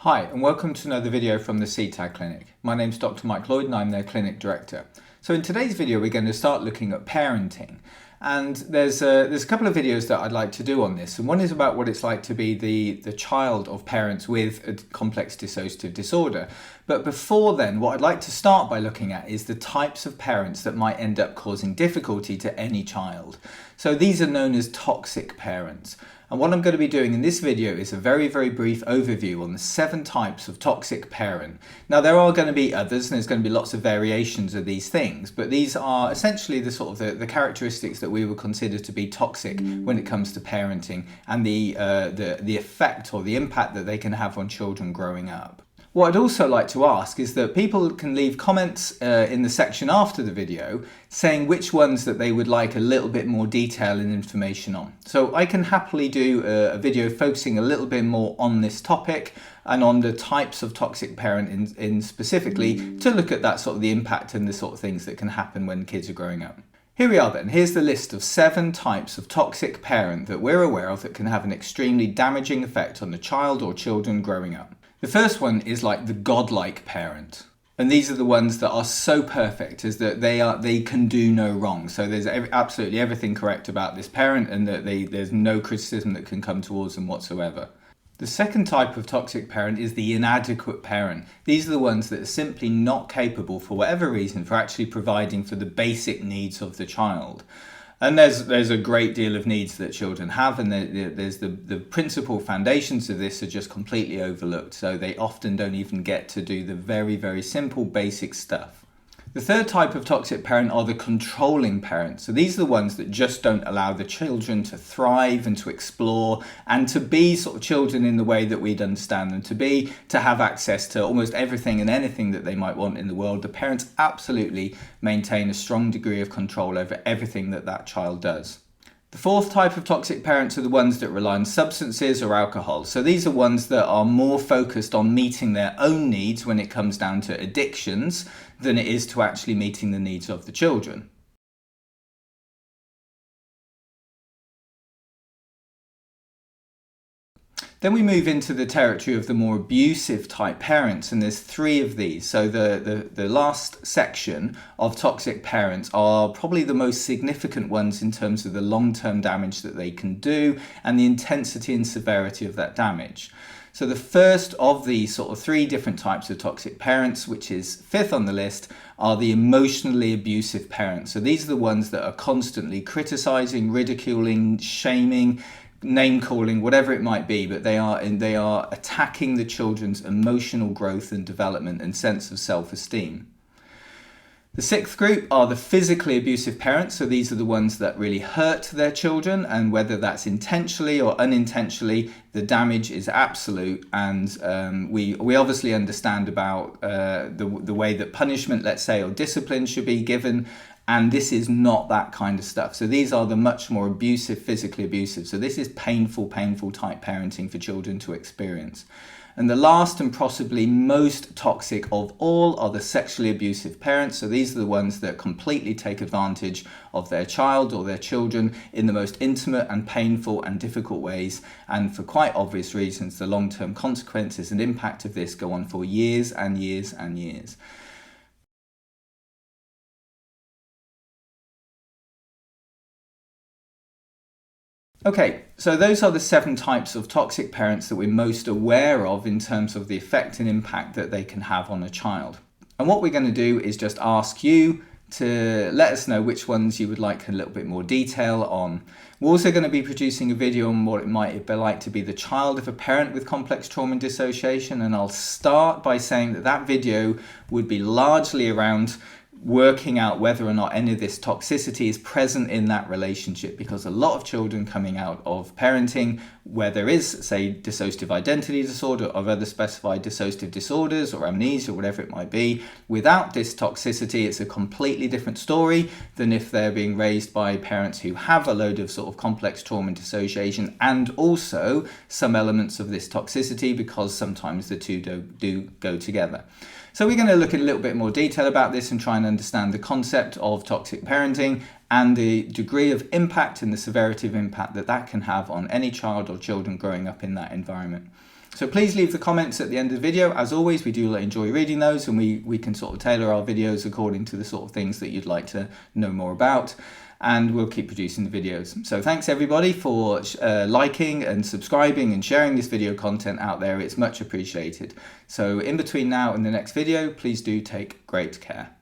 Hi and welcome to another video from the CTAD Clinic. My name's Dr. Mike Lloyd and I'm their clinic director. So in today's video we're going to start looking at parenting, and there's a couple of videos that I'd like to do on this, and one is about what it's like to be the child of parents with a complex dissociative disorder. But before then, what I'd like to start by looking at is the types of parents that might end up causing difficulty to any child. So these are known as toxic parents. And what I'm going to be doing in this video is a very brief overview on the 7 types of toxic parent. Now there are going to be others, and there's going to be lots of variations of these things, but these are essentially the sort of the characteristics that we would consider to be toxic when it comes to parenting and the effect or the impact that they can have on children growing up. What I'd also like to ask is that people can leave comments in the section after the video saying which ones that they would like a little bit more detail and information on. So I can happily do a video focusing a little bit more on this topic and on the types of toxic parent in specifically to look at that sort of the impact and the sort of things that can happen when kids are growing up. Here we are then. Here's the list of 7 types of toxic parent that we're aware of that can have an extremely damaging effect on the child or children growing up. The first one is like the godlike parent. And these are the ones that are so perfect as that they can do no wrong. So there's absolutely everything correct about this parent, and that there's no criticism that can come towards them whatsoever. The second type of toxic parent is the inadequate parent. These are the ones that are simply not capable, for whatever reason, for actually providing for the basic needs of the child. And there's a great deal of needs that children have, and there's the principal foundations of this are just completely overlooked. So they often don't even get to do the very simple basic stuff. The third type of toxic parent are the controlling parents. So these are the ones that just don't allow the children to thrive and to explore and to be sort of children in the way that we'd understand them to be, to have access to almost everything and anything that they might want in the world. The parents absolutely maintain a strong degree of control over everything that child does. The fourth type of toxic parents are the ones that rely on substances or alcohol. So these are ones that are more focused on meeting their own needs when it comes down to addictions than it is to actually meeting the needs of the children. Then we move into the territory of the more abusive type parents, and there's 3 of these. So the last section of toxic parents are probably the most significant ones in terms of the long-term damage that they can do and the intensity and severity of that damage. So the first of these sort of 3 different types of toxic parents, which is 5th on the list, are the emotionally abusive parents. So these are the ones that are constantly criticizing, ridiculing, shaming, name calling, whatever it might be, but they are attacking the children's emotional growth and development and sense of self-esteem. The 6th group are the physically abusive parents. So these are the ones that really hurt their children, and whether that's intentionally or unintentionally, the damage is absolute. And we obviously understand about the way that punishment, let's say, or discipline should be given. And this is not that kind of stuff. So these are the much more abusive, physically abusive. So this is painful type parenting for children to experience. And the last and possibly most toxic of all are the sexually abusive parents. So these are the ones that completely take advantage of their child or their children in the most intimate and painful and difficult ways. And for quite obvious reasons, the long-term consequences and impact of this go on for years and years and years. Okay, so those are the 7 types of toxic parents that we're most aware of in terms of the effect and impact that they can have on a child. And what we're going to do is just ask you to let us know which ones you would like a little bit more detail on. We're also going to be producing a video on what it might be like to be the child of a parent with complex trauma and dissociation, and I'll start by saying that video would be largely around working out whether or not any of this toxicity is present in that relationship, because a lot of children coming out of parenting where there is, say, dissociative identity disorder or other specified dissociative disorders or amnesia or whatever it might be, without this toxicity, it's a completely different story than if they're being raised by parents who have a load of sort of complex trauma and dissociation and also some elements of this toxicity, because sometimes the two do go together. So we're going to look in a little bit more detail about this and try and understand the concept of toxic parenting and the degree of impact and the severity of impact that can have on any child or children growing up in that environment. So please leave the comments at the end of the video. As always, we do enjoy reading those, and we can sort of tailor our videos according to the sort of things that you'd like to know more about, and we'll keep producing the videos. So thanks everybody for liking and subscribing and sharing this video content out there. It's much appreciated. So in between now and the next video, please do take great care.